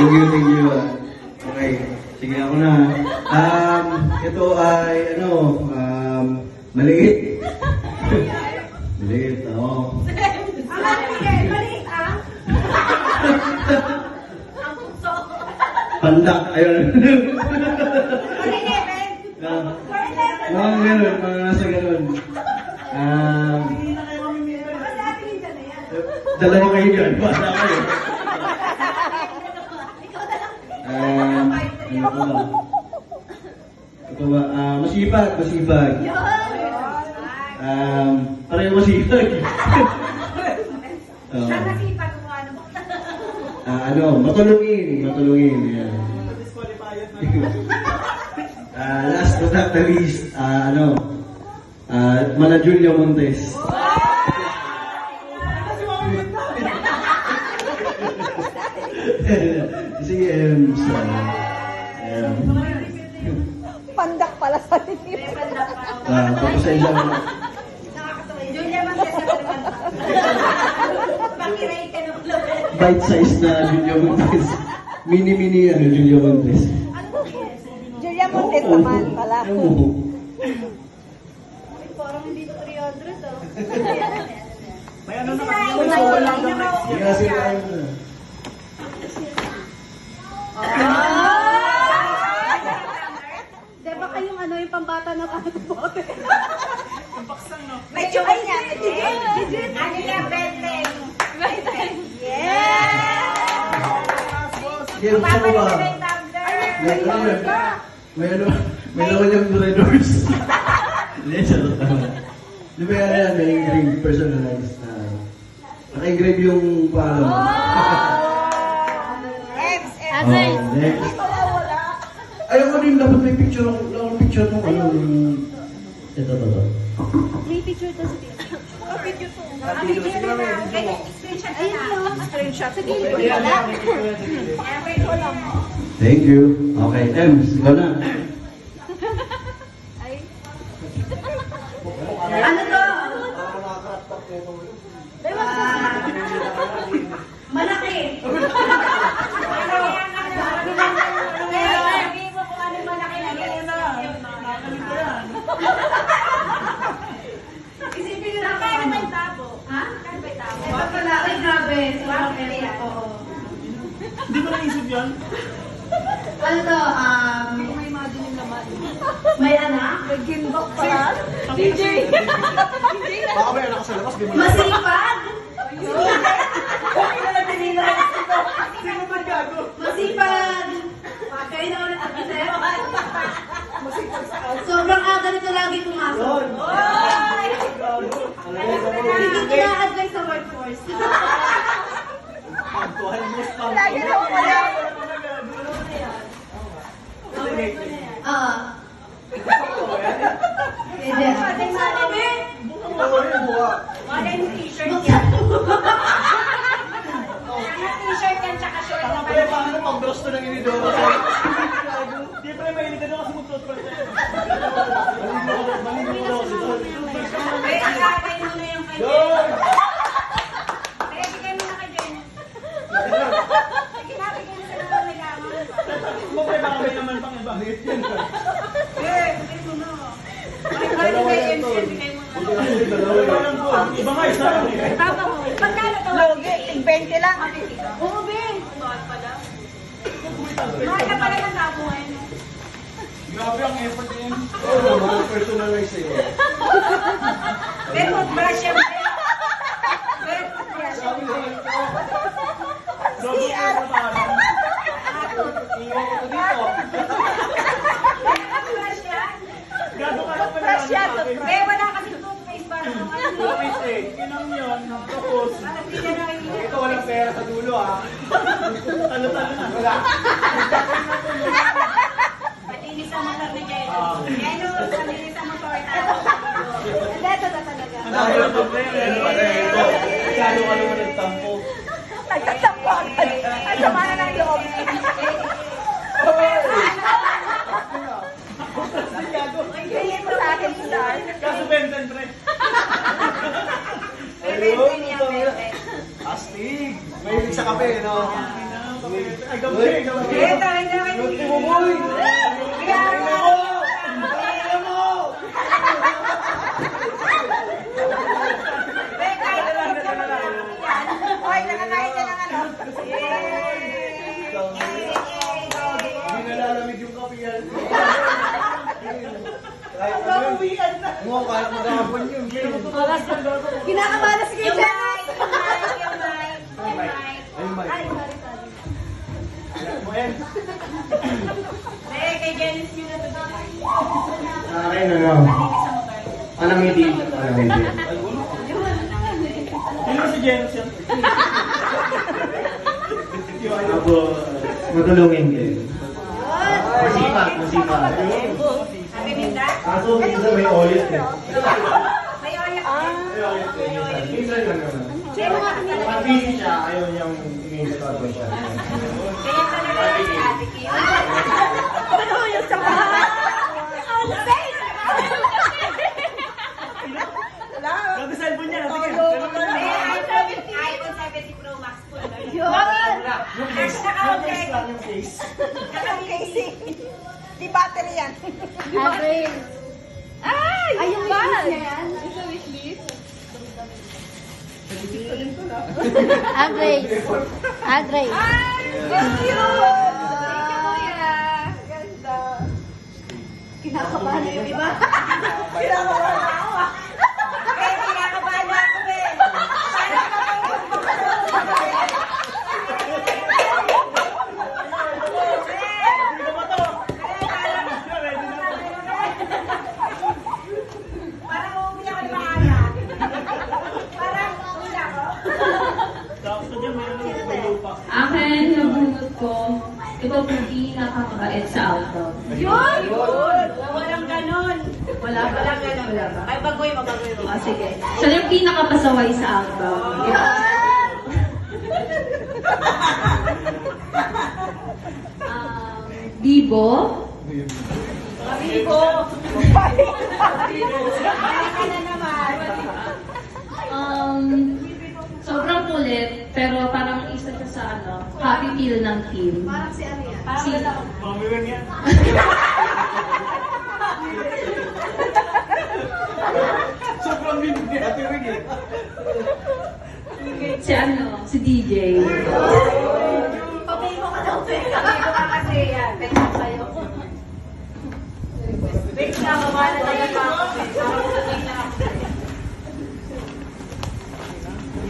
Thank you, thank you. Okay, sige ako na. Ito ay, maliit. Maliit, oo. Maliit ah? Pandak, ayun. Maliit. Mga ganun, mga nasa ganun. Dalawa kayo dyan, basta kayo. Ano ko ba? Ito ba? Masipag. Pareho masipag. Matulungin. Yan. Last but not the least, Mala Julia Montes. Si Pandak pala sa nito. Papasensya mo na. Julia Montes sa Pakiray ka ng Bite size na Julia Montes. Mini Julia Montes. Julia Montes naman pala. Parang hindi to 300 ah. May ano na Hindi kasi tayo na. Diba kayong yung pambata na bote? May choy niya. Ano yung benteng? Yeah! Sige, gusto mo ba? May lawan yung Red Doors. Hindi, charot naman. Di ba yan, may engrave, personalized na. Naka-engrave yung pangalan mo. Next. Ayoko rin dapat may picture ng ito. May picture to sa dito. Picture to. Screenshot. Sa gilid. Thank you. Okay, Ems, ikaw na. Ano to? Malaki. Isipin nyo na kaya may tabo. Ha? Kaya may tabo. Ay, grabe. Hindi mo naisip yan? Ano to? May imagine yung naman. May anak? May gimbok pala. DJ! Baka may anak ka sa labas, di mo na. Masipag? Sino ba gago? Masipag! Kayo na ulit ang sa'yo. Sobrang aga nito lagi pumasok. Hindi ko na-advise sa workforce. Lagi na ako pala. Pwede. Wala yung t-shirt yan. T-shirt yan tsaka short na Kaya paano pag-bros to ng inidoro? Di pa rin mahilig ka doon kasi mag-bros siya. Malinggo ako si Don. Kaya agay mo na yung kay Jen. Don! Kaya bigay mo na kay Jen. Sige na, bigay mo sa naman may gamang. Mo kaya baka may naman pang iba. Bigay mo na. Bigay mo kay MC, bigay mo na. Iba nga isa lang eh. Tama mo. Pagkano to? Logi, 20 lang. Oo, Ben. Mahal ka pala ng tabo eh. Grabe ang effort niya. Oo, mga personalized sa'yo. Ben, toothbrush yan. Ben, Sabi ko lang ito. Sabi ko lang ito. Iwan ko dito. toothbrush yan. Gago ka lang pala. Fresh yan, Ben, wala kasi toothpaste para sa mga Tupis eh. Kinang yun. Tapos. Hindi ka na Ito walang pera sa dulo ah. Talo-talo na. Wala. Malinis ang motor ni Jen. Yan o, malinis ang motor. Ito na talaga. Ano yung problema? Ano pa na ito? Kano ka naman nagtampo? Nagtatampo agad. Ang sama na ng loob. Bigyan mo sa akin, Star. Kaso Benson, pre. Bebe, niya, bebe. Astig. Mahilig sa kape, no? Ay, gabi, gabi. Eh, tawag na kayo. Umuboy! Kaya Tingnan mo! Tingnan mo! Eh, kahit ano ka mo lang. Hoy, nakakain ka ng ano. Hindi nalalamig yung kape yan. Kahit ano yun. Mo, kahit magkakapon yun. Kinakabahan na si Kuya Jen. Ayun ba? Ay, sorry, sorry. Mo yan. Eh, kay Janice yun na to. Sa akin, ano? Panangiti. Panangiti. Sino si Jen siya? Ako, matulungin kayo. Masipag, masipag. Happy Minda? Kaso minsan may oil eh. May oyak. May oil eh. Minsan lang naman. Sino nga kami? Pag busy siya, ayaw niyang i-install siya. Kaya talaga si Ate Kim. Ano yung sa bahay? Ang face! Gabi cellphone niya. Sige. iPhone 70 Pro Max po. Yung case. Yung case lang yung case. Naka-casing. Di battery yan. April. Ay! Ay, yung wishlist niya yan? Ito wishlist? Agrey. Agrey. Ay! Thank you! Thank you, Kuya. Ganda. Kinakabahan na yung iba. Kinakabahan na ako. Eh, kinakabahan na ako eh. Parang Hindi ko ba to? Parang uuwi ako ng maaga. Parang uuwi ako. Tapos na dyan, may lupa. Akin, nabunod ko, ito po pinakamabait sa outdoor. Yun! Walang ganon. Wala ba? Walang ganon. Wala ba? Ay, bagoy mo. O, sige. Siya yung pinakapasaway sa outdoor. Bibo. Amigo. Balik ka na naman. Sobrang kulit, pero parang isa siya sa happy feel ng team. Parang si ano yan? Si, Mamiwin yan. Sobrang binig ni Ate Wig eh. si DJ. Pabiko ka daw, Peg. Pabiko ka kasi yan. Peg ko sa'yo. Peg na, mawala na yung mga Peg. Parang sabay na ako.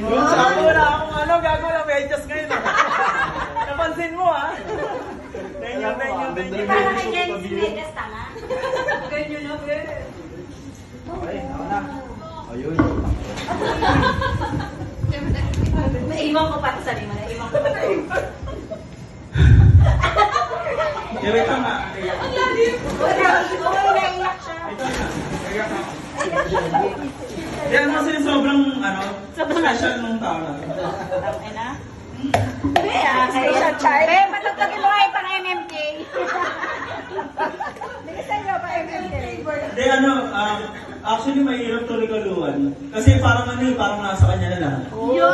Yun, sabi mo na akong ano, gago lang, may adjust ngayon ah. Napansin mo ah. Thank you, thank you, thank you. Parang kay Jen si Megas, tama? Ganyan na, Peg. Okay, ako na. Ayun. Naiwan ko pa ito sa lima. Naiwan ko pa ito. Wait lang nga. Wala, naiyak siya. Ito na. Kaya ka. Yan mo sila sobrang ano, special nung tao na. Ay na? Special child? Eh, patutugin mo kayo pang MMK. Bilisan nyo pa MMK. Hindi ano, actually mahirap to regaluhan. Kasi parang ano eh, parang nasa kanya na lang. Yun!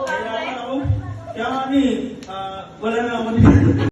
Kaya ako, kaya nga wala na ako.